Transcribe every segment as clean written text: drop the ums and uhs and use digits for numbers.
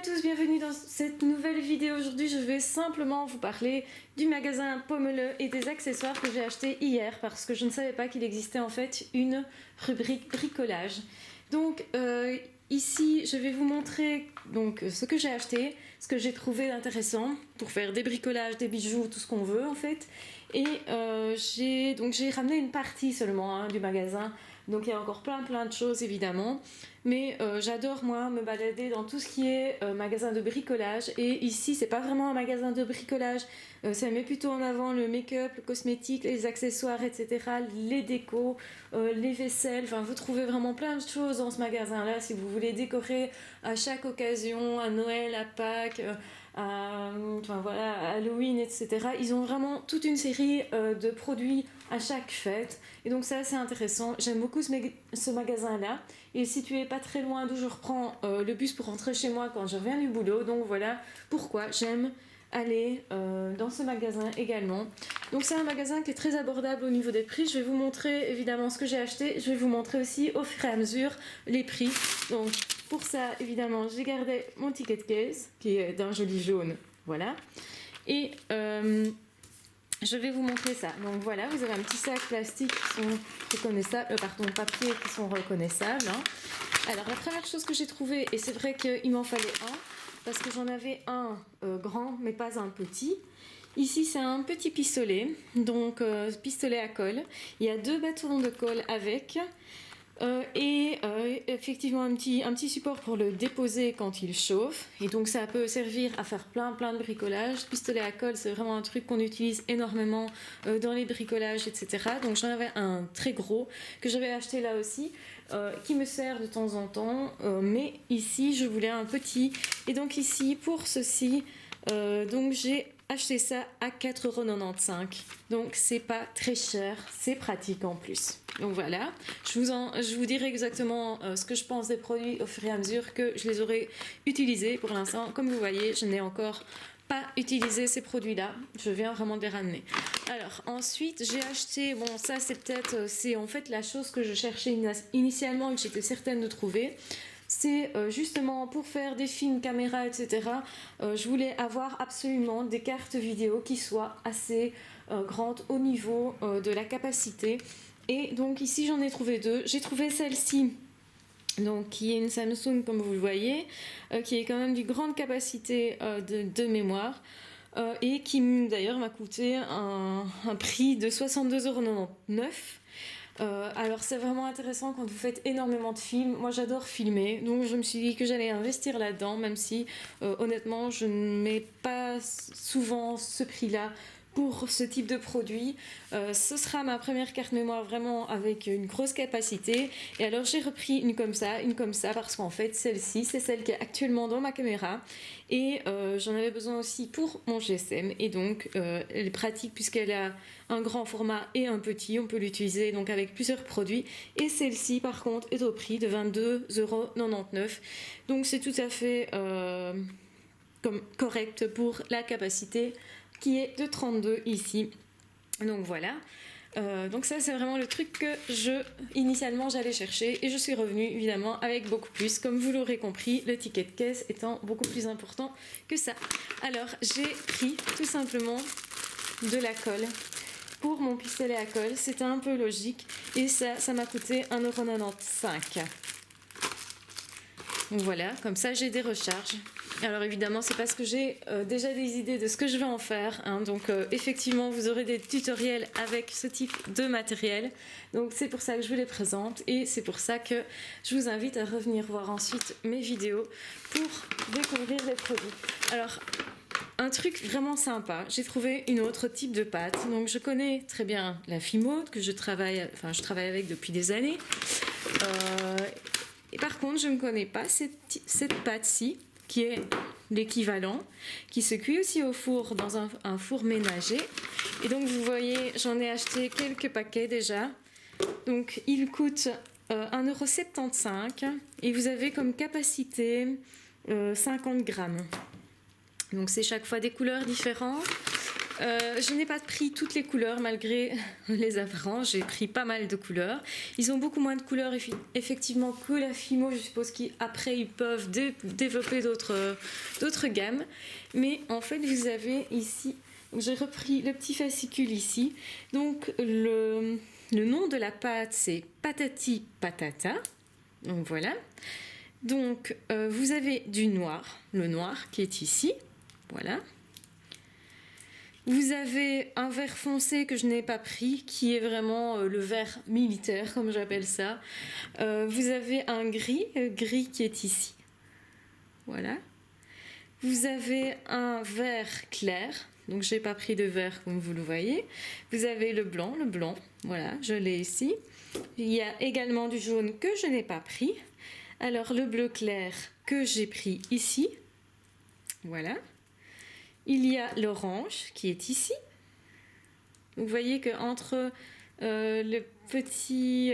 à tous, bienvenue dans cette nouvelle vidéo. Aujourd'hui je vais simplement vous parler du magasin Pommeleux et des accessoires que j'ai achetés hier parce que je ne savais pas qu'il existait en fait une rubrique bricolage. Donc ici je vais vous montrer donc, ce que j'ai acheté, ce que j'ai trouvé intéressant pour faire des bricolages, des bijoux, tout ce qu'on veut en fait. Et j'ai ramené une partie seulement du magasin, donc il y a encore plein de choses évidemment. Mais j'adore moi me balader dans tout ce qui est magasin de bricolage, et ici c'est pas vraiment un magasin de bricolage, ça met plutôt en avant le make-up, le cosmétique, les accessoires, etc., les décos, les vaisselles, enfin vous trouvez vraiment plein de choses dans ce magasin là si vous voulez décorer à chaque occasion, à Noël, à Pâques, à Halloween, etc. Ils ont vraiment toute une série de produits à chaque fête, et donc c'est assez intéressant. J'aime beaucoup ce magasin là. Il est situé pas très loin d'où je reprends le bus pour rentrer chez moi quand je reviens du boulot, donc voilà pourquoi j'aime aller dans ce magasin également. Donc c'est un magasin qui est très abordable au niveau des prix. Je vais vous montrer évidemment ce que j'ai acheté, je vais vous montrer aussi au fur et à mesure les prix. Donc pour ça évidemment j'ai gardé mon ticket de caisse qui est d'un joli jaune, voilà, et je vais vous montrer ça. Donc voilà, vous avez un petit sac plastique qui sont reconnaissables, papier qui sont reconnaissables. Alors la première chose que j'ai trouvée, et c'est vrai qu'il m'en fallait un, parce que j'en avais un grand, mais pas un petit. Ici c'est un petit pistolet, donc pistolet à colle. Il y a deux bâtons de colle avec. Effectivement un petit support pour le déposer quand il chauffe, et donc ça peut servir à faire plein de bricolages. Pistolet à colle, c'est vraiment un truc qu'on utilise énormément dans les bricolages, etc. Donc j'en avais un très gros que j'avais acheté là aussi, qui me sert de temps en temps, mais ici je voulais un petit, et donc ici pour ceci donc j'ai acheté ça à 4,95 €. Donc c'est pas très cher, c'est pratique en plus. Donc voilà, je vous dirai exactement ce que je pense des produits au fur et à mesure que je les aurai utilisés. Pour l'instant, comme vous voyez, je n'ai encore pas utilisé ces produits-là, je viens vraiment de les ramener. Alors ensuite j'ai acheté, bon ça c'est en fait la chose que je cherchais initialement et que j'étais certaine de trouver. C'est justement pour faire des films caméra, etc. Je voulais avoir absolument des cartes vidéo qui soient assez grandes au niveau de la capacité. Et donc ici j'en ai trouvé deux. J'ai trouvé celle-ci, donc qui est une Samsung comme vous le voyez, qui est quand même d'une grande capacité de mémoire. Et qui d'ailleurs m'a coûté un prix de 62,99 €. Alors c'est vraiment intéressant quand vous faites énormément de films. Moi j'adore filmer, donc je me suis dit que j'allais investir là-dedans, même si honnêtement je ne mets pas souvent ce prix-là pour ce type de produit. Ce sera ma première carte mémoire vraiment avec une grosse capacité, et alors j'ai repris une comme ça parce qu'en fait celle-ci c'est celle qui est actuellement dans ma caméra, et j'en avais besoin aussi pour mon GSM, et donc elle est pratique puisqu'elle a un grand format et un petit, on peut l'utiliser donc avec plusieurs produits. Et celle-ci par contre est au prix de 22,99 €, donc c'est tout à fait correct pour la capacité qui est de 32 ici. Donc voilà, donc ça c'est vraiment le truc que initialement j'allais chercher, et je suis revenue évidemment avec beaucoup plus, comme vous l'aurez compris, le ticket de caisse étant beaucoup plus important que ça. Alors j'ai pris tout simplement de la colle pour mon pistolet à colle, c'était un peu logique, et ça m'a coûté 1,95 €. Donc voilà, comme ça j'ai des recharges. Alors évidemment c'est parce que j'ai déjà des idées de ce que je vais en faire, donc effectivement vous aurez des tutoriels avec ce type de matériel, donc c'est pour ça que je vous les présente, et c'est pour ça que je vous invite à revenir voir ensuite mes vidéos pour découvrir les produits. Alors un truc vraiment sympa, j'ai trouvé une autre type de pâte. Donc je connais très bien la Fimo que je travaille avec depuis des années, et par contre je ne connais pas cette pâte-ci qui est l'équivalent, qui se cuit aussi au four dans un four ménager. Et donc vous voyez, j'en ai acheté quelques paquets déjà. Donc il coûte 1,75 €, et vous avez comme capacité 50 grammes. Donc c'est chaque fois des couleurs différentes. Je n'ai pas pris toutes les couleurs malgré les apparences, j'ai pris pas mal de couleurs. Ils ont beaucoup moins de couleurs effectivement que la Fimo, je suppose qu'après ils peuvent développer d'autres gammes. Mais en fait vous avez ici, j'ai repris le petit fascicule ici. Donc le nom de la pâte c'est Patati Patata. Donc voilà. Donc vous avez du noir, le noir qui est ici. Voilà. Vous avez un vert foncé que je n'ai pas pris, qui est vraiment le vert militaire, comme j'appelle ça. Vous avez un gris qui est ici. Voilà. Vous avez un vert clair, donc je n'ai pas pris de vert comme vous le voyez. Vous avez le blanc, voilà, je l'ai ici. Il y a également du jaune que je n'ai pas pris. Alors le bleu clair que j'ai pris ici. Voilà. Il y a l'orange qui est ici. Vous voyez qu'entre le petit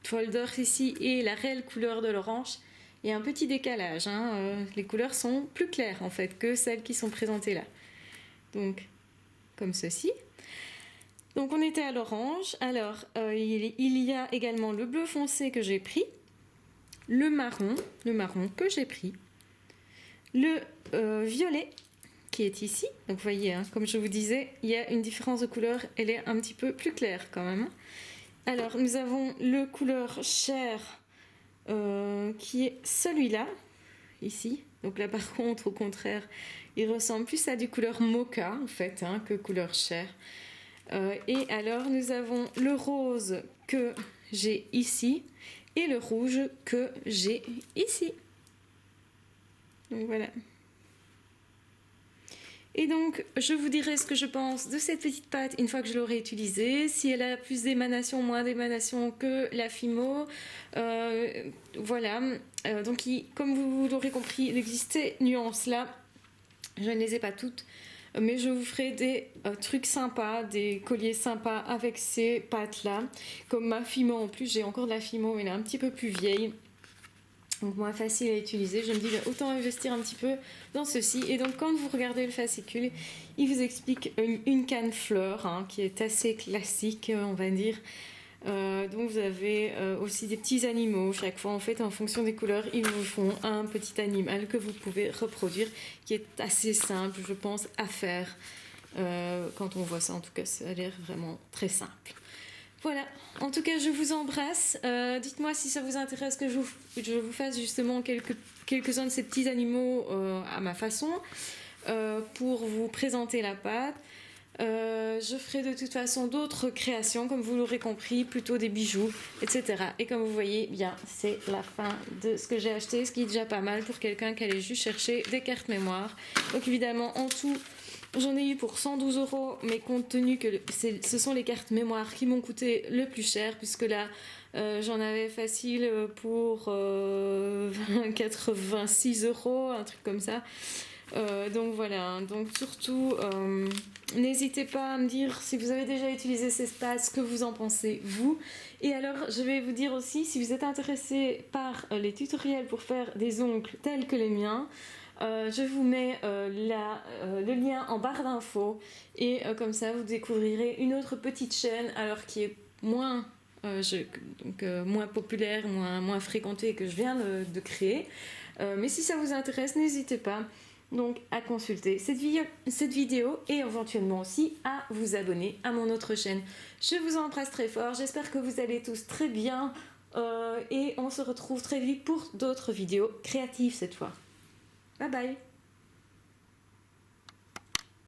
folder ici et la réelle couleur de l'orange, il y a un petit décalage. Les couleurs sont plus claires en fait que celles qui sont présentées là. Donc, comme ceci. Donc on était à l'orange. Alors, il y a également le bleu foncé que j'ai pris. Le marron que j'ai pris. Le violet qui est ici. Donc vous voyez, comme je vous disais, il y a une différence de couleur, elle est un petit peu plus claire quand même. Alors nous avons le couleur chair qui est celui-là, ici. Donc là par contre, au contraire, il ressemble plus à du couleur mocha en fait, que couleur chair. Et alors nous avons le rose que j'ai ici et le rouge que j'ai ici. Donc voilà. Et donc, je vous dirai ce que je pense de cette petite pâte une fois que je l'aurai utilisée, si elle a plus d'émanation, moins d'émanation que la Fimo. Voilà. Donc, comme vous l'aurez compris, il existe ces nuances-là. Je ne les ai pas toutes, mais je vous ferai des trucs sympas, des colliers sympas avec ces pâtes-là. Comme ma Fimo, en plus, j'ai encore de la Fimo, mais elle est un petit peu plus vieille. Donc moins facile à utiliser, je me dis autant investir un petit peu dans ceci. Et donc quand vous regardez le fascicule, il vous explique une canne fleur qui est assez classique on va dire. Donc vous avez aussi des petits animaux, chaque fois en fait en fonction des couleurs ils vous font un petit animal que vous pouvez reproduire qui est assez simple je pense à faire. Quand on voit ça en tout cas ça a l'air vraiment très simple. Voilà, en tout cas je vous embrasse, dites-moi si ça vous intéresse que je vous fasse justement quelques-uns de ces petits animaux à ma façon pour vous présenter la pâte. Je ferai de toute façon d'autres créations comme vous l'aurez compris, plutôt des bijoux, etc. Et comme vous voyez, bien c'est la fin de ce que j'ai acheté, ce qui est déjà pas mal pour quelqu'un qui allait juste chercher des cartes mémoire. Donc évidemment en tout, j'en ai eu pour 112 €, mais compte tenu que ce sont les cartes mémoire qui m'ont coûté le plus cher, puisque là, j'en avais facile pour 86 €, un truc comme ça. Donc voilà, donc surtout, n'hésitez pas à me dire si vous avez déjà utilisé ces pâtes, ce que vous en pensez, vous. Et alors, je vais vous dire aussi, si vous êtes intéressé par les tutoriels pour faire des ongles tels que les miens, je vous mets le lien en barre d'infos et comme ça vous découvrirez une autre petite chaîne alors qui est moins populaire, moins fréquentée que je viens de créer. Mais si ça vous intéresse, n'hésitez pas donc à consulter cette vidéo et éventuellement aussi à vous abonner à mon autre chaîne. Je vous embrasse très fort, j'espère que vous allez tous très bien et on se retrouve très vite pour d'autres vidéos créatives cette fois. Bye bye.